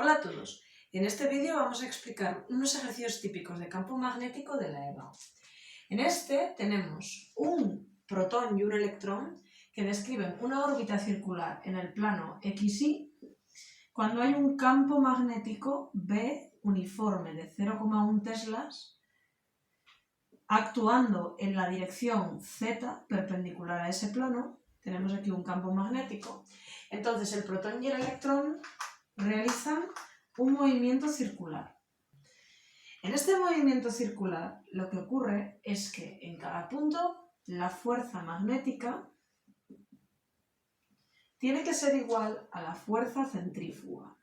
Hola a todos, en este vídeo vamos a explicar unos ejercicios típicos de campo magnético de la EVA. En este tenemos un protón y un electrón que describen una órbita circular en el plano XY cuando hay un campo magnético B uniforme de 0,1 teslas actuando en la dirección Z perpendicular a ese plano. Tenemos aquí un campo magnético. Entonces el protón y el electrón realizan un movimiento circular. En este movimiento circular lo que ocurre es que en cada punto la fuerza magnética tiene que ser igual a la fuerza centrífuga.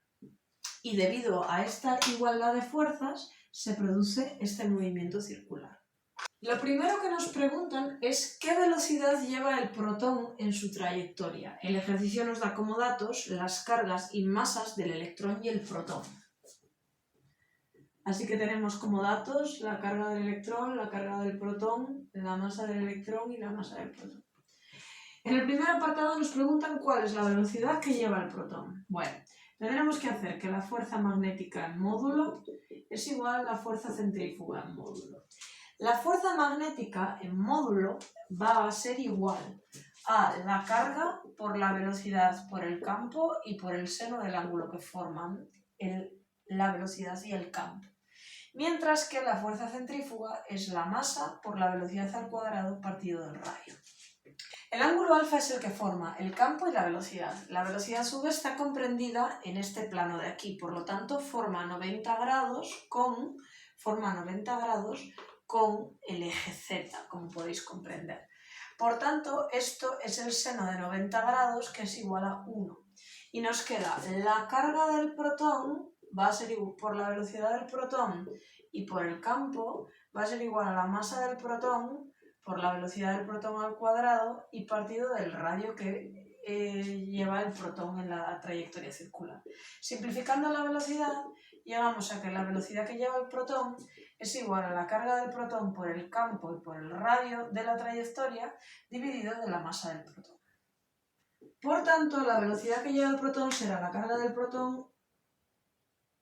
Y debido a esta igualdad de fuerzas se produce este movimiento circular. Lo primero que nos preguntan es qué velocidad lleva el protón en su trayectoria. El ejercicio nos da como datos las cargas y masas del electrón y el protón. Así que tenemos como datos la carga del electrón, la carga del protón, la masa del electrón y la masa del protón. En el primer apartado nos preguntan cuál es la velocidad que lleva el protón. Bueno, tendremos que hacer que la fuerza magnética en módulo es igual a la fuerza centrífuga en módulo. La fuerza magnética en módulo va a ser igual a la carga por la velocidad por el campo y por el seno del ángulo que forman la velocidad y el campo. Mientras que la fuerza centrífuga es la masa por la velocidad al cuadrado partido del radio. El ángulo alfa es el que forma el campo y la velocidad. La velocidad a su vez está comprendida en este plano de aquí, por lo tanto forma 90 grados con el eje Z, como podéis comprender. Por tanto, esto es el seno de 90 grados, que es igual a 1. Y nos queda la carga del protón, va a ser igual por la velocidad del protón y por el campo, va a ser igual a la masa del protón por la velocidad del protón al cuadrado y partido del radio que lleva el protón en la trayectoria circular. Simplificando la velocidad, llegamos a que la velocidad que lleva el protón es igual a la carga del protón por el campo y por el radio de la trayectoria dividido de la masa del protón. Por tanto, la velocidad que lleva el protón será la carga del protón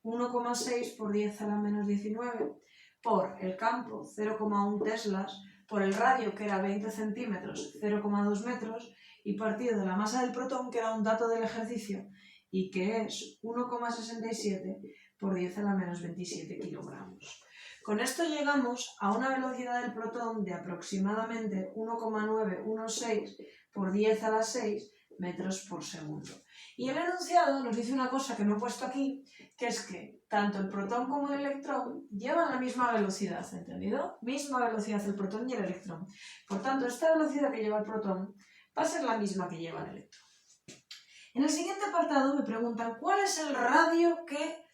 1,6 por 10 a la menos 19 por el campo 0,1 teslas por el radio, que era 20 centímetros, 0,2 metros, y partido de la masa del protón, que era un dato del ejercicio, y que es 1,67 por 10 a la menos 27 kilogramos. Con esto llegamos a una velocidad del protón de aproximadamente 1,916 por 10 a la 6 metros por segundo. Y el enunciado nos dice una cosa que no he puesto aquí, que es que tanto el protón como el electrón llevan la misma velocidad, ¿entendido? Misma velocidad el protón y el electrón. Por tanto, esta velocidad que lleva el protón va a ser la misma que lleva el electrón. En el siguiente apartado me preguntan cuál es el radio que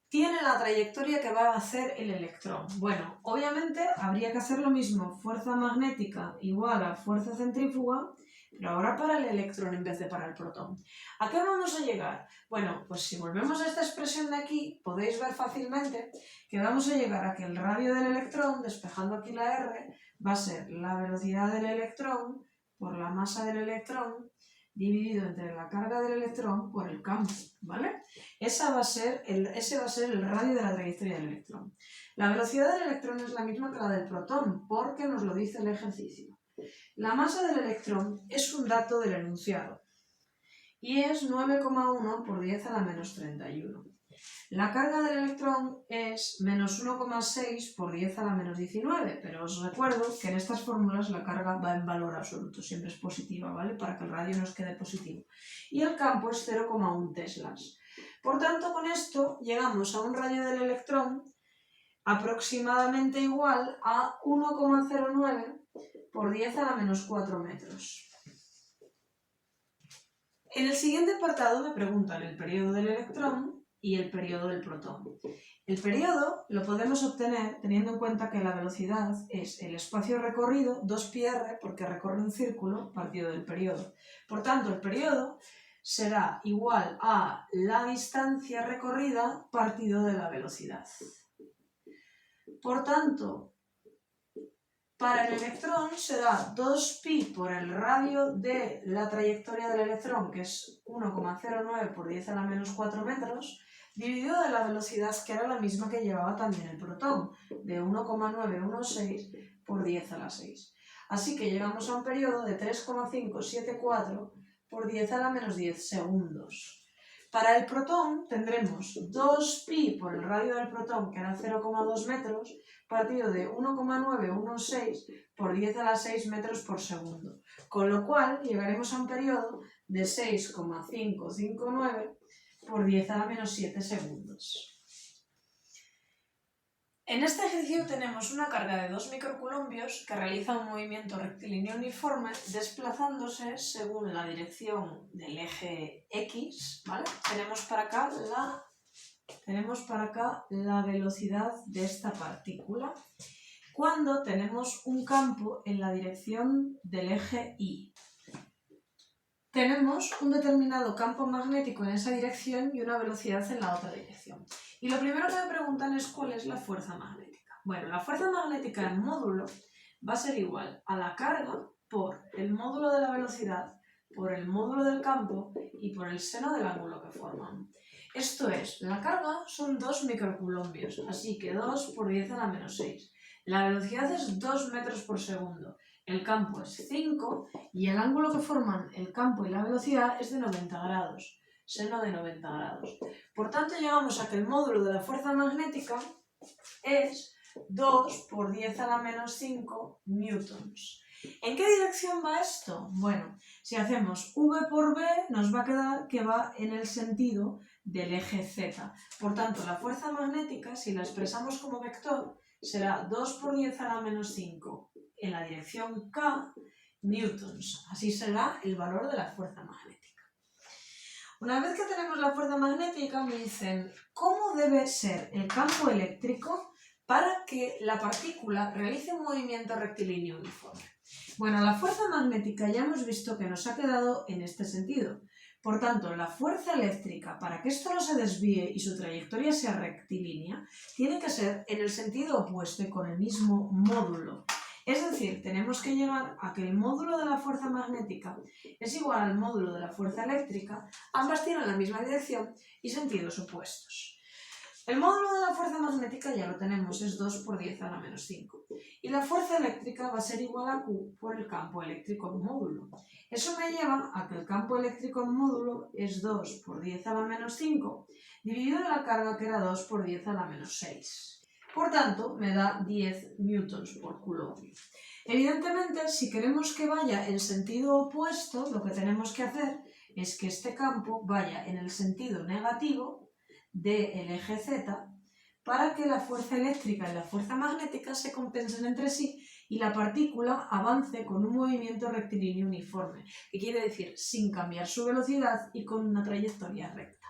tiene la trayectoria que va a hacer el electrón. Bueno, obviamente habría que hacer lo mismo, fuerza magnética igual a fuerza centrífuga, pero ahora para el electrón en vez de para el protón. ¿A qué vamos a llegar? Bueno, pues si volvemos a esta expresión de aquí, podéis ver fácilmente que vamos a llegar a que el radio del electrón, despejando aquí la R, va a ser la velocidad del electrón por la masa del electrón dividido entre la carga del electrón por el campo, ¿vale? Ese va a ser el radio de la trayectoria del electrón. La velocidad del electrón es la misma que la del protón, porque nos lo dice el ejercicio. La masa del electrón es un dato del enunciado y es 9,1 por 10 a la menos 31. La carga del electrón es menos 1,6 por 10 a la menos 19, pero os recuerdo que en estas fórmulas la carga va en valor absoluto, siempre es positiva, ¿vale? Para que el radio nos quede positivo. Y el campo es 0,1 teslas. Por tanto, con esto llegamos a un radio del electrón aproximadamente igual a 1,09 por 10 a la menos 4 metros. En el siguiente apartado me preguntan el periodo del electrón y el periodo del protón. El periodo lo podemos obtener teniendo en cuenta que la velocidad es el espacio recorrido, 2πr, porque recorre un círculo, partido del periodo. Por tanto, el periodo será igual a la distancia recorrida partido de la velocidad. Por tanto, para el electrón será 2pi por el radio de la trayectoria del electrón, que es 1,09 por 10 a la menos 4 metros, dividido de la velocidad que era la misma que llevaba también el protón, de 1,916 por 10 a la 6. Así que llegamos a un periodo de 3,574 por 10 a la menos 10 segundos. Para el protón tendremos 2pi por el radio del protón, que era 0,2 metros, partido de 1,916 por 10 a la 6 metros por segundo. Con lo cual llegaremos a un periodo de 6,559 por 10 a la menos 7 segundos. En este ejercicio tenemos una carga de 2 microcoulombios que realiza un movimiento rectilíneo uniforme desplazándose según la dirección del eje X, ¿vale? Tenemos para acá la velocidad de esta partícula cuando tenemos un campo en la dirección del eje Y. Tenemos un determinado campo magnético en esa dirección y una velocidad en la otra dirección. Y lo primero que me preguntan es cuál es la fuerza magnética. Bueno, la fuerza magnética en módulo va a ser igual a la carga por el módulo de la velocidad, por el módulo del campo y por el seno del ángulo que forman. Esto es, la carga son 2 microcoulombios, así que 2 por 10 a la menos 6. La velocidad es 2 metros por segundo. El campo es 5 y el ángulo que forman el campo y la velocidad es de 90 grados, seno de 90 grados. Por tanto, llegamos a que el módulo de la fuerza magnética es 2 por 10 a la menos 5 newtons. ¿En qué dirección va esto? Bueno, si hacemos v por b, nos va a quedar que va en el sentido del eje z. Por tanto, la fuerza magnética, si la expresamos como vector, será 2 por 10 a la menos 5 en la dirección K newtons. Así será el valor de la fuerza magnética. Una vez que tenemos la fuerza magnética, me dicen cómo debe ser el campo eléctrico para que la partícula realice un movimiento rectilíneo uniforme. Bueno, la fuerza magnética ya hemos visto que nos ha quedado en este sentido. Por tanto, la fuerza eléctrica, para que esto no se desvíe y su trayectoria sea rectilínea, tiene que ser en el sentido opuesto y con el mismo módulo. Es decir, tenemos que llegar a que el módulo de la fuerza magnética es igual al módulo de la fuerza eléctrica, ambas tienen la misma dirección y sentidos opuestos. El módulo de la fuerza magnética ya lo tenemos, es 2 por 10 a la menos 5. Y la fuerza eléctrica va a ser igual a Q por el campo eléctrico en módulo. Eso me lleva a que el campo eléctrico en módulo es 2 por 10 a la menos 5, dividido en la carga que era 2 por 10 a la menos 6. Por tanto, me da 10 newtons por coulombio. Evidentemente, si queremos que vaya en sentido opuesto, lo que tenemos que hacer es que este campo vaya en el sentido negativo del eje Z para que la fuerza eléctrica y la fuerza magnética se compensen entre sí y la partícula avance con un movimiento rectilíneo uniforme, que quiere decir sin cambiar su velocidad y con una trayectoria recta.